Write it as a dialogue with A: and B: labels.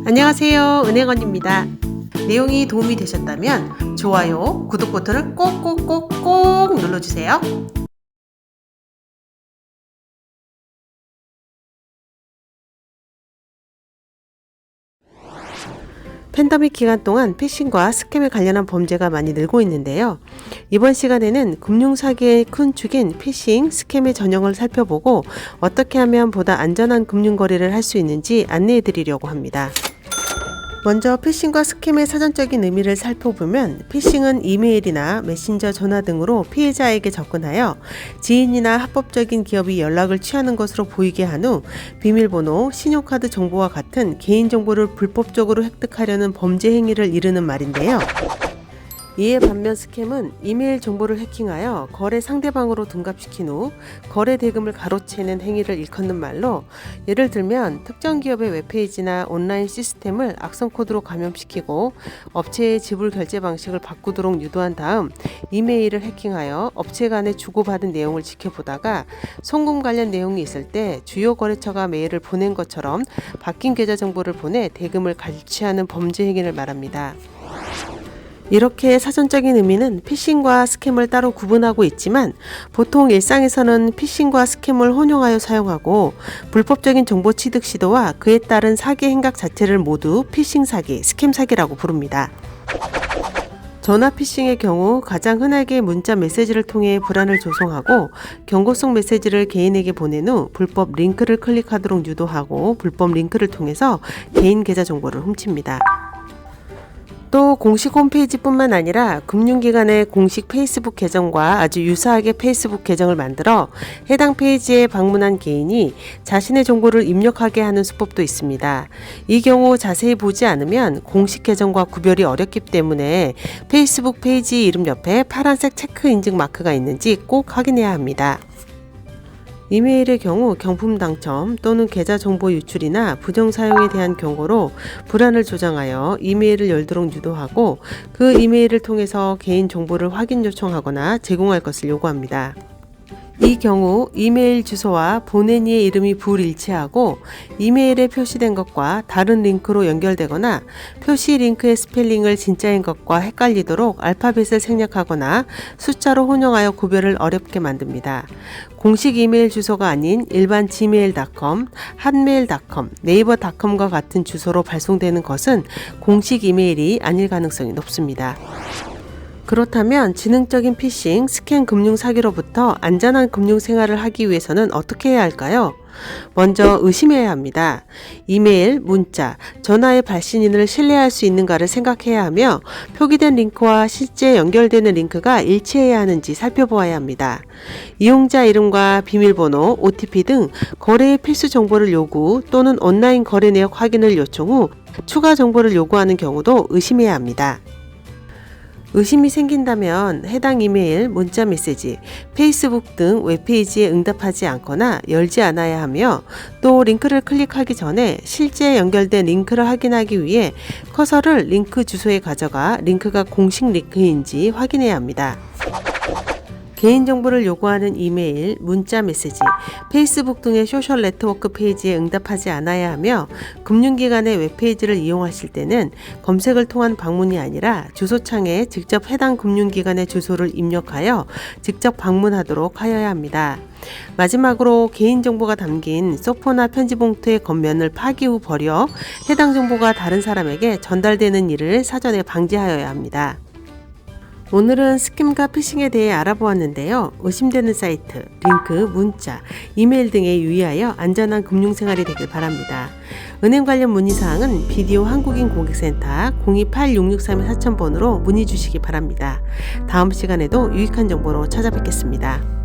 A: 안녕하세요, 은행언니입니다. 내용이 도움이 되셨다면 좋아요, 구독 버튼을 꼭꼭꼭꼭 눌러주세요. 팬데믹 기간 동안 피싱과 스캠에 관련한 범죄가 많이 늘고 있는데요. 이번 시간에는 금융사기의 큰 축인 피싱, 스캠의 전형을 살펴보고 어떻게 하면 보다 안전한 금융거래를 할 수 있는지 안내해 드리려고 합니다. 먼저 피싱과 스캠의 사전적인 의미를 살펴보면, 피싱은 이메일이나 메신저, 전화 등으로 피해자에게 접근하여 지인이나 합법적인 기업이 연락을 취하는 것으로 보이게 한 후 비밀번호, 신용카드 정보와 같은 개인정보를 불법적으로 획득하려는 범죄 행위를 이르는 말인데요. 이에 반면 스캠은 이메일 정보를 해킹하여 거래 상대방으로 둔갑시킨 후 거래 대금을 가로채는 행위를 일컫는 말로, 예를 들면 특정 기업의 웹페이지나 온라인 시스템을 악성 코드로 감염시키고 업체의 지불 결제 방식을 바꾸도록 유도한 다음 이메일을 해킹하여 업체 간에 주고받은 내용을 지켜보다가 송금 관련 내용이 있을 때 주요 거래처가 메일을 보낸 것처럼 바뀐 계좌 정보를 보내 대금을 갈취하는 범죄 행위를 말합니다. 이렇게 사전적인 의미는 피싱과 스캠을 따로 구분하고 있지만, 보통 일상에서는 피싱과 스캠을 혼용하여 사용하고 불법적인 정보 취득 시도와 그에 따른 사기 행각 자체를 모두 피싱 사기, 스캠 사기라고 부릅니다. 전화 피싱의 경우 가장 흔하게 문자 메시지를 통해 불안을 조성하고 경고성 메시지를 개인에게 보낸 후 불법 링크를 클릭하도록 유도하고 불법 링크를 통해서 개인 계좌 정보를 훔칩니다. 또 공식 홈페이지뿐만 아니라 금융기관의 공식 페이스북 계정과 아주 유사하게 페이스북 계정을 만들어 해당 페이지에 방문한 개인이 자신의 정보를 입력하게 하는 수법도 있습니다. 이 경우 자세히 보지 않으면 공식 계정과 구별이 어렵기 때문에 페이스북 페이지 이름 옆에 파란색 체크 인증 마크가 있는지 꼭 확인해야 합니다. 이메일의 경우 경품 당첨 또는 계좌 정보 유출이나 부정 사용에 대한 경고로 불안을 조장하여 이메일을 열도록 유도하고 그 이메일을 통해서 개인 정보를 확인 요청하거나 제공할 것을 요구합니다. 이 경우 이메일 주소와 보낸 이의 이름이 불일치하고 이메일에 표시된 것과 다른 링크로 연결되거나 표시 링크의 스펠링을 진짜인 것과 헷갈리도록 알파벳을 생략하거나 숫자로 혼용하여 구별을 어렵게 만듭니다. 공식 이메일 주소가 아닌 일반 gmail.com, hotmail.com, 네이버닷컴과 같은 주소로 발송되는 것은 공식 이메일이 아닐 가능성이 높습니다. 그렇다면 지능적인 피싱, 스캠 금융 사기로부터 안전한 금융 생활을 하기 위해서는 어떻게 해야 할까요? 먼저 의심해야 합니다. 이메일, 문자, 전화의 발신인을 신뢰할 수 있는가를 생각해야 하며 표기된 링크와 실제 연결되는 링크가 일치해야 하는지 살펴보아야 합니다. 이용자 이름과 비밀번호, OTP 등 거래의 필수 정보를 요구 또는 온라인 거래 내역 확인을 요청 후 추가 정보를 요구하는 경우도 의심해야 합니다. 의심이 생긴다면 해당 이메일, 문자 메시지, 페이스북 등 웹페이지에 응답하지 않거나 열지 않아야 하며, 또 링크를 클릭하기 전에 실제 연결된 링크를 확인하기 위해 커서를 링크 주소에 가져가 링크가 공식 링크인지 확인해야 합니다. 개인정보를 요구하는 이메일, 문자 메시지, 페이스북 등의 소셜 네트워크 페이지에 응답하지 않아야 하며, 금융기관의 웹페이지를 이용하실 때는 검색을 통한 방문이 아니라 주소창에 직접 해당 금융기관의 주소를 입력하여 직접 방문하도록 하여야 합니다. 마지막으로 개인정보가 담긴 소포나 편지 봉투의 겉면을 파기 후 버려 해당 정보가 다른 사람에게 전달되는 일을 사전에 방지하여야 합니다. 오늘은 스캠과 피싱에 대해 알아보았는데요. 의심되는 사이트, 링크, 문자, 이메일 등에 유의하여 안전한 금융생활이 되길 바랍니다. 은행 관련 문의사항은 BDO 한국인 고객센터 02-8663-4000번으로 문의 주시기 바랍니다. 다음 시간에도 유익한 정보로 찾아뵙겠습니다.